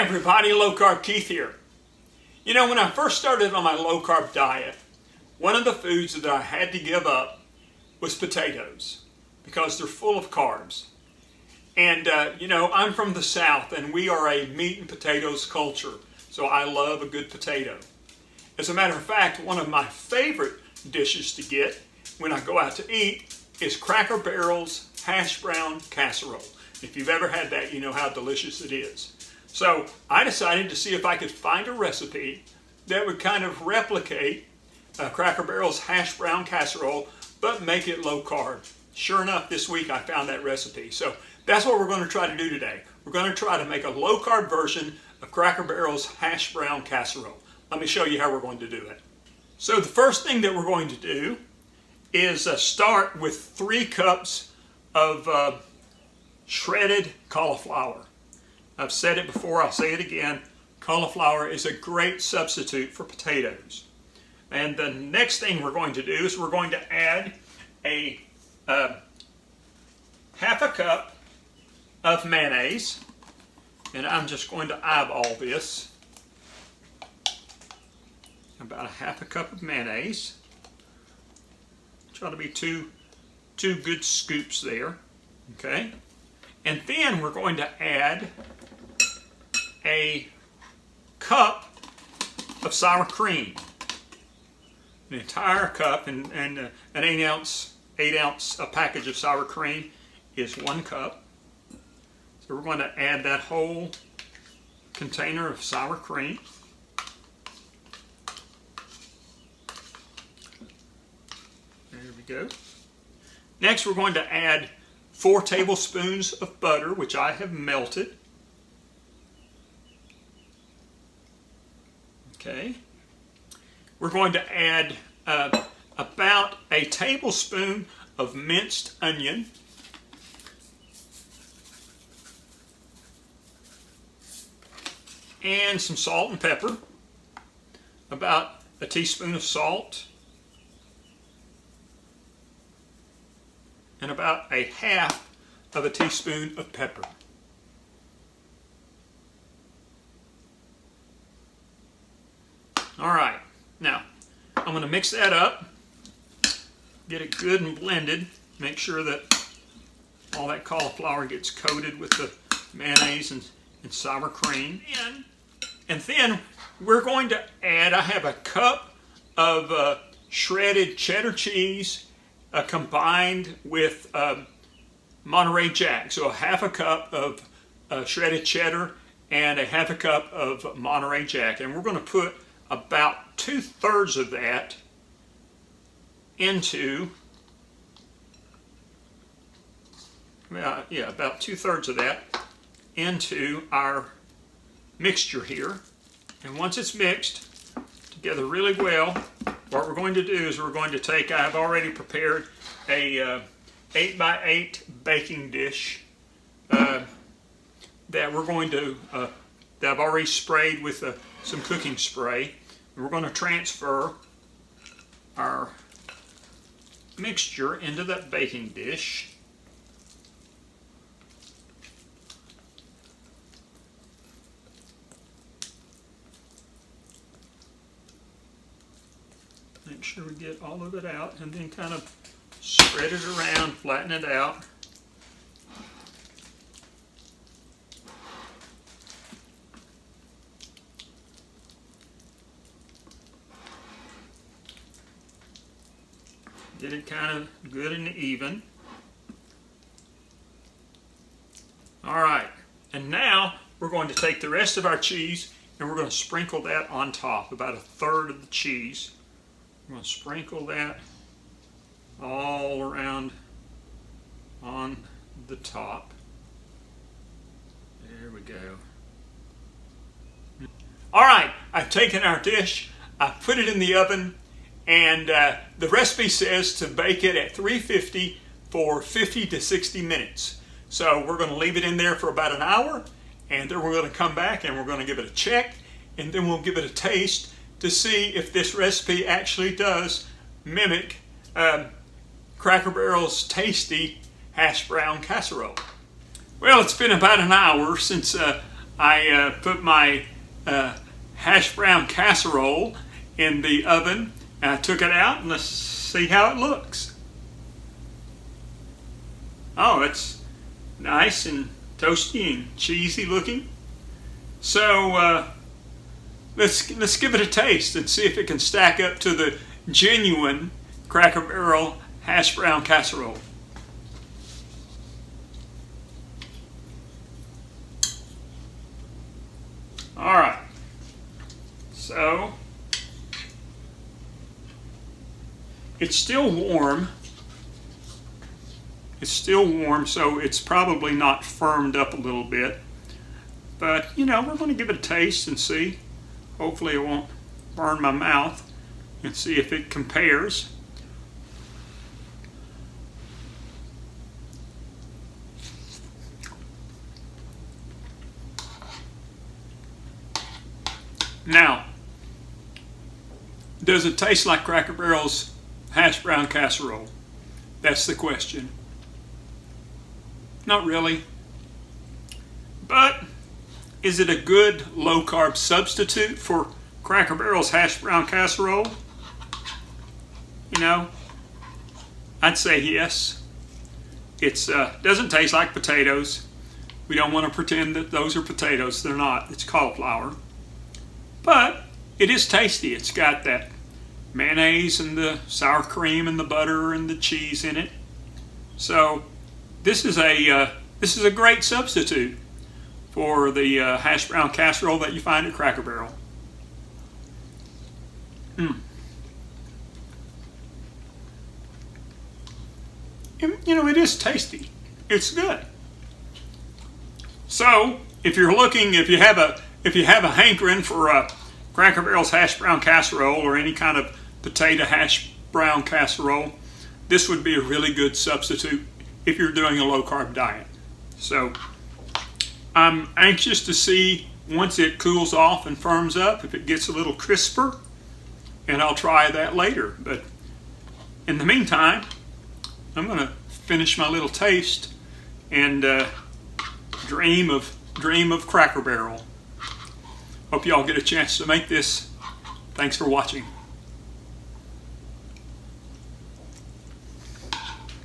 everybody, Low Carb Keith here. You know, when I first started on my low carb diet, one of the foods that I had to give up was potatoes because they're full of carbs. And you know, I'm from the South and we are a meat and potatoes culture, so I love a good potato. As a matter of fact, one of my favorite dishes to get when I go out to eat is Cracker Barrel's hash brown casserole. If you've ever had that, you know how delicious it is. So I decided to see if I could find a recipe that would kind of replicate Cracker Barrel's hash brown casserole, but make it low carb. Sure enough, this week I found that recipe. So that's what we're going to try to do today. We're going to try to make a low carb version of Cracker Barrel's hash brown casserole. Let me show you how we're going to do it. So the first thing that we're going to do is start with 3 cups of shredded cauliflower. I've said it before, I'll say it again. Cauliflower is a great substitute for potatoes. And the next thing we're going to do is we're going to add a half a cup of mayonnaise. And I'm just going to eyeball this. About a half a cup of mayonnaise. Try to be two good scoops there. Okay. And then we're going to add a cup of sour cream. An entire cup, and an 8 ounce package of sour cream is 1 cup. So we're going to add that whole container of sour cream. There we go. Next we're going to add 4 tablespoons of butter, which I have melted. Okay. We're going to add about a tablespoon of minced onion. And some salt and pepper. About a teaspoon of salt. And about a half of a teaspoon of pepper. All right, now I'm going to mix that up, get it good and blended, make sure that all that cauliflower gets coated with the mayonnaise and sour cream. And then we're going to add, I have a cup of shredded cheddar cheese combined with Monterey Jack. So a half a cup of shredded cheddar and a half a cup of Monterey Jack. And we're going to put about 2/3 of that into, about 2/3 of that into our mixture here. And once it's mixed together really well, what we're going to do is we're going to take, I've already prepared a 8x8 baking dish that we're going to, that I've already sprayed with some cooking spray. And we're going to transfer our mixture into that baking dish. Make sure we get all of it out and then kind of spread it around, flatten it out. Get it kind of good and even. All right, and now we're going to take the rest of our cheese and we're going to sprinkle that on top, about 1/3 of the cheese. I'm going to sprinkle that all around on the top. There we go. All right, I've taken our dish, I've put it in the oven, and the recipe says to bake it at 350 for 50 to 60 minutes. So we're going to leave it in there for about an hour, and then we're going to come back and we're going to give it a check, and then we'll give it a taste to see if this recipe actually does mimic Cracker Barrel's tasty hash brown casserole. Well, it's been about an hour since I put my hash brown casserole in the oven, and I took it out, and let's see how it looks. Oh, it's nice and toasty and cheesy looking. So let's give it a taste and see if it can stack up to the genuine Cracker Barrel hash brown casserole. All right. So it's still warm. It's still warm, so it's probably not firmed up a little bit. But, you know, we're going to give it a taste and see. Hopefully it won't burn my mouth, and see if it compares. Now, does it taste like Cracker Barrel's hash brown casserole? That's the question. Not really. But is it a good low-carb substitute for Cracker Barrel's hash brown casserole? You know, I'd say yes. It doesn't taste like potatoes. We don't want to pretend that those are potatoes. They're not. It's cauliflower. But it is tasty. It's got that mayonnaise and the sour cream and the butter and the cheese in it. So this is a great substitute for the hash brown casserole that you find at Cracker Barrel. You know, it is tasty. It's good. So if you have a hankering for Cracker Barrel's hash brown casserole or any kind of potato hash brown casserole, this would be a really good substitute if you're doing a low-carb diet. So I'm anxious to see once it cools off and firms up if it gets a little crisper, and I'll try that later. But in the meantime, I'm going to finish my little taste and dream of Cracker Barrel. Hope y'all get a chance to make this. Thanks for watching.